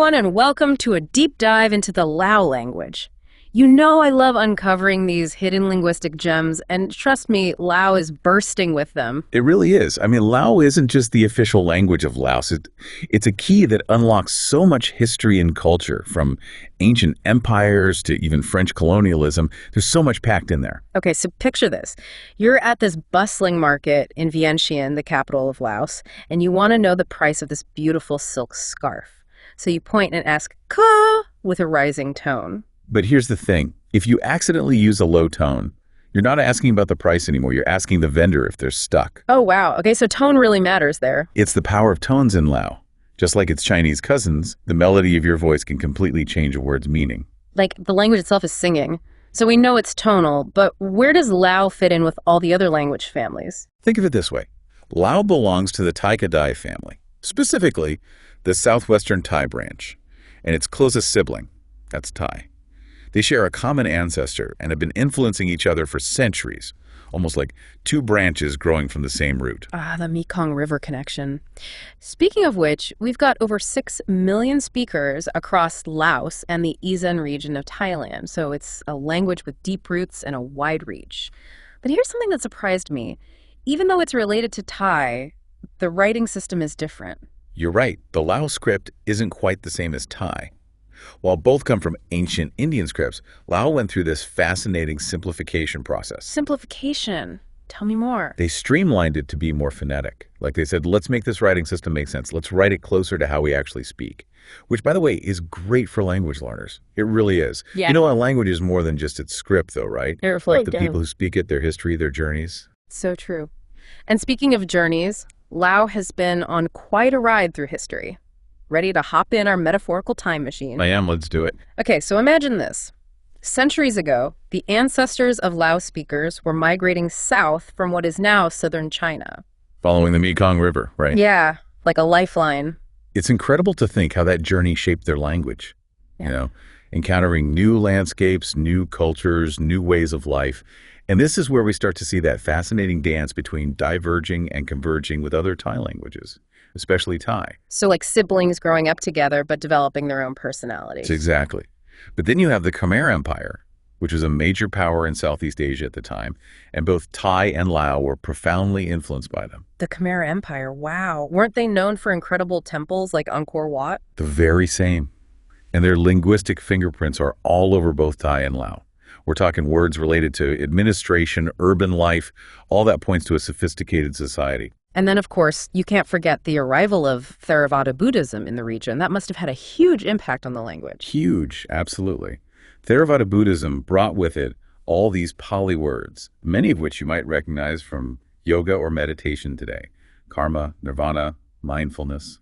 everyone, and welcome to a deep dive into the Lao language. You know I love uncovering these hidden linguistic gems, and trust me, Lao is bursting with them. It really is. I mean, Lao isn't just the official language of Laos. It's a key that unlocks so much history and culture, from ancient empires to even French colonialism. There's so much packed in there. Okay, so picture this. You're at this bustling market in Vientiane, the capital of Laos, and you want to know the price of this beautiful silk scarf. So you point and ask, "Ka?" with a rising tone. But here's the thing. If you accidentally use a low tone, you're not asking about the price anymore. You're asking the vendor if they're stuck. Oh, wow. Okay, so tone really matters there. It's the power of tones in Lao. Just like its Chinese cousins, the melody of your voice can completely change a word's meaning. Like, the language itself is singing. So we know it's tonal, but where does Lao fit in with all the other language families? Think of it this way. Lao belongs to the Tai Kadai family, specifically the southwestern Tai branch, and its closest sibling, that's Tai. They share a common ancestor and have been influencing each other for centuries, almost like two branches growing from the same root. Ah, the Mekong River connection. Speaking of which, we've got over 6 million speakers across Laos and the Isan region of Thailand, so it's a language with deep roots and a wide reach. But here's something that surprised me. Even though it's related to Thai, the writing system is different. You're right, the Lao script isn't quite the same as Thai. While both come from ancient Indian scripts, Lao went through this fascinating simplification process. Simplification. Tell me more. They streamlined it to be more phonetic. Like they said, let's make this writing system make sense. Let's write it closer to how we actually speak. Which, by the way, is great for language learners. It really is. Yeah. You know, a language is more than just its script, though, right? It reflects The people who speak it, their history, their journeys. So true. And speaking of journeys, Lao has been on quite a ride through history. Ready to hop in our metaphorical time machine? I am. Let's do it. Okay, so imagine this. Centuries ago, the ancestors of Lao speakers were migrating south from what is now southern China. Following the Mekong River, right? Yeah, like a lifeline. It's incredible to think how that journey shaped their language. Yeah. You know, encountering new landscapes, new cultures, new ways of life. And this is where we start to see that fascinating dance between diverging and converging with other Thai languages, especially Thai. So like siblings growing up together but developing their own personalities. Exactly. But then you have the Khmer Empire, which was a major power in Southeast Asia at the time, and both Thai and Lao were profoundly influenced by them. The Khmer Empire, wow. Weren't they known for incredible temples like Angkor Wat? The very same. And their linguistic fingerprints are all over both Thai and Lao. We're talking words related to administration, urban life, all that points to a sophisticated society. And then, of course, you can't forget the arrival of Theravada Buddhism in the region. That must have had a huge impact on the language. Huge, absolutely. Theravada Buddhism brought with it all these Pali words, many of which you might recognize from yoga or meditation today. Karma, nirvana, mindfulness.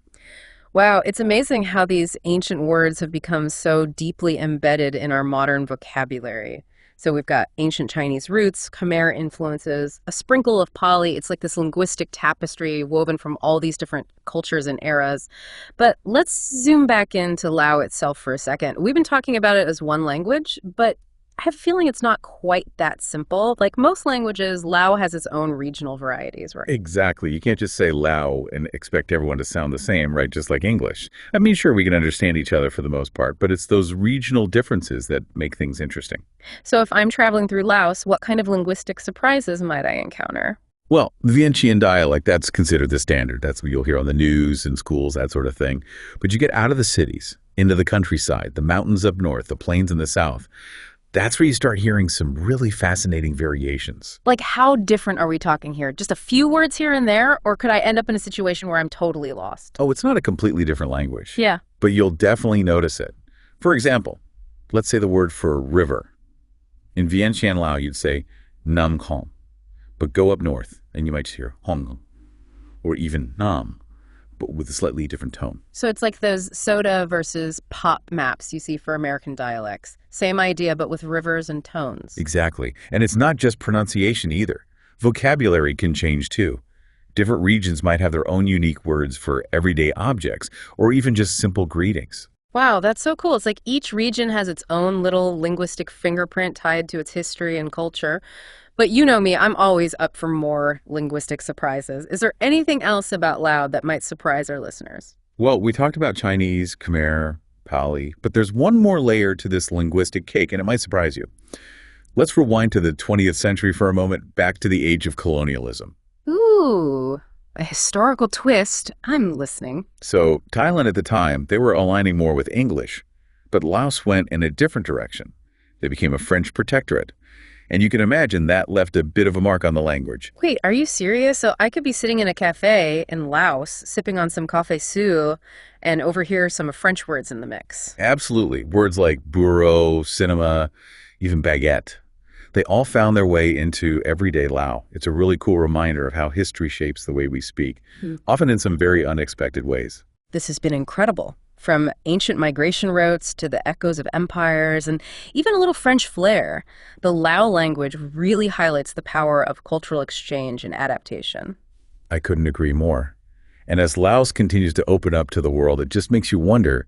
Wow, it's amazing how these ancient words have become so deeply embedded in our modern vocabulary. So we've got ancient Chinese roots, Khmer influences, a sprinkle of Pali. It's like this linguistic tapestry woven from all these different cultures and eras. But let's zoom back into Lao itself for a second. We've been talking about it as one language, but I have a feeling it's not quite that simple. Like most languages, Lao has its own regional varieties, right? Exactly. You can't just say Lao and expect everyone to sound the same, right? Just like English. I mean, sure, we can understand each other for the most part, but it's those regional differences that make things interesting. So if I'm traveling through Laos, what kind of linguistic surprises might I encounter? Well, Vientiane dialect, that's considered the standard. That's what you'll hear on the news and schools, that sort of thing. But you get out of the cities, into the countryside, the mountains up north, the plains in the south. That's where you start hearing some really fascinating variations. Like, how different are we talking here? Just a few words here and there? Or could I end up in a situation where I'm totally lost? Oh, it's not a completely different language. Yeah. But you'll definitely notice it. For example, let's say the word for river. In Vientiane Lao, you'd say Nam Khom. But go up north, and you might hear Hong, or even Nam, but with a slightly different tone. So it's like those soda versus pop maps you see for American dialects. Same idea, but with rivers and tones. Exactly. And it's not just pronunciation either. Vocabulary can change too. Different regions might have their own unique words for everyday objects, or even just simple greetings. Wow, that's so cool. It's like each region has its own little linguistic fingerprint tied to its history and culture. But you know me, I'm always up for more linguistic surprises. Is there anything else about Lao that might surprise our listeners? Well, we talked about Chinese, Khmer, Pali, but there's one more layer to this linguistic cake, and it might surprise you. Let's rewind to the 20th century for a moment, back to the age of colonialism. Ooh, a historical twist. I'm listening. So, Thailand at the time, they were aligning more with English, but Laos went in a different direction. They became a French protectorate. And you can imagine that left a bit of a mark on the language. Wait, are you serious? So I could be sitting in a cafe in Laos, sipping on some café su, and overhear some French words in the mix. Absolutely. Words like bureau, cinema, even baguette. They all found their way into everyday Lao. It's a really cool reminder of how history shapes the way we speak, often in some very unexpected ways. This has been incredible. From ancient migration routes to the echoes of empires and even a little French flair, the Lao language really highlights the power of cultural exchange and adaptation. I couldn't agree more. And as Laos continues to open up to the world, it just makes you wonder,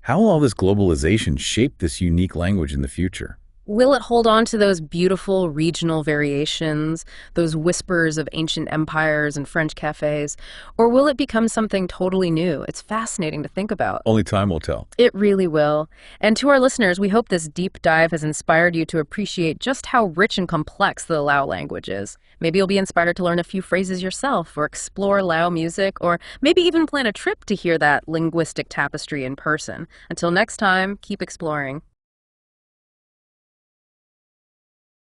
how will all this globalization shape this unique language in the future? Will it hold on to those beautiful regional variations, those whispers of ancient empires and French cafes, or will it become something totally new? It's fascinating to think about. Only time will tell. It really will. And to our listeners, we hope this deep dive has inspired you to appreciate just how rich and complex the Lao language is. Maybe you'll be inspired to learn a few phrases yourself, or explore Lao music, or maybe even plan a trip to hear that linguistic tapestry in person. Until next time, keep exploring.